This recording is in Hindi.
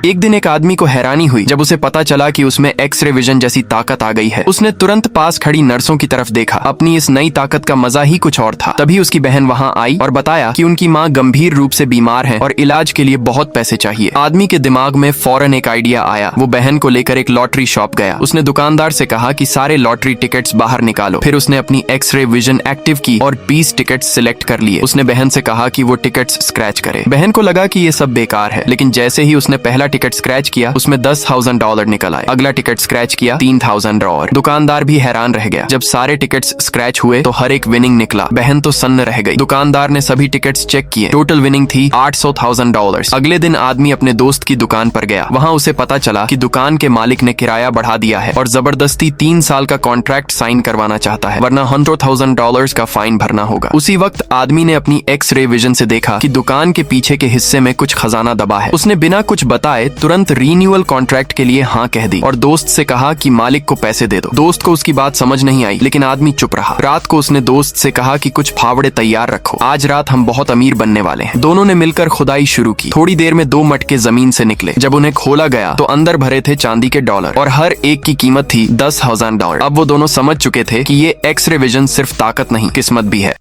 एक दिन एक आदमी को हैरानी हुई जब उसे पता चला कि उसमें एक्सरे विजन जैसी ताकत आ गई है। उसने तुरंत पास खड़ी नर्सों की तरफ देखा। अपनी इस नई ताकत का मजा ही कुछ और था। तभी उसकी बहन वहां आई और बताया कि उनकी माँ गंभीर रूप से बीमार है और इलाज के लिए बहुत पैसे चाहिए। आदमी के दिमाग में फौरन एक आइडिया आया। वो बहन को लेकर एक लॉटरी शॉप गया। उसने दुकानदार से कहा कि सारे लॉटरी टिकट्स बाहर निकालो। फिर उसने अपनी एक्सरे विजन एक्टिव की और 20 टिकट्स सिलेक्ट कर लिए। उसने बहन से कहा कि वो टिकट्स स्क्रैच करे। बहन को लगा कि ये सब बेकार है, लेकिन जैसे ही उसने पहला टिकट स्क्रैच किया उसमें $10,000 निकल आए। अगला टिकट स्क्रैच किया, $3,000। दुकानदार भी हैरान रह गया। जब सारे टिकट्स स्क्रैच हुए तो हर एक विनिंग निकला। बहन तो सन्न रह गई। दुकानदार ने सभी टिकट्स चेक किए। टोटल विनिंग थी $800,000। अगले दिन आदमी अपने दोस्त की दुकान पर गया। वहाँ उसे पता चला कि दुकान के मालिक ने किराया बढ़ा दिया है और जबरदस्ती 3 साल का कॉन्ट्रैक्ट साइन करवाना चाहता है, वरना $100,000 का फाइन भरना होगा। उसी वक्त आदमी ने अपनी एक्स-रे विजन से देखा कि दुकान के पीछे के हिस्से में कुछ खजाना दबा है। उसने बिना कुछ बताए तुरंत रीन्यूअल कॉन्ट्रैक्ट के लिए हाँ कह दी और दोस्त से कहा कि मालिक को पैसे दे दो। दोस्त को उसकी बात समझ नहीं आई, लेकिन आदमी चुप रहा। रात को उसने दोस्त से कहा कि कुछ फावड़े तैयार रखो, आज रात हम बहुत अमीर बनने वाले हैं। दोनों ने मिलकर खुदाई शुरू की। थोड़ी देर में 2 मटके जमीन से निकले। जब उन्हें खोला गया तो अंदर भरे थे चांदी के डॉलर और हर एक की कीमत थी $10,000। अब वो दोनों समझ चुके थे कि ये एक्सरे विजन सिर्फ ताकत नहीं, किस्मत भी है।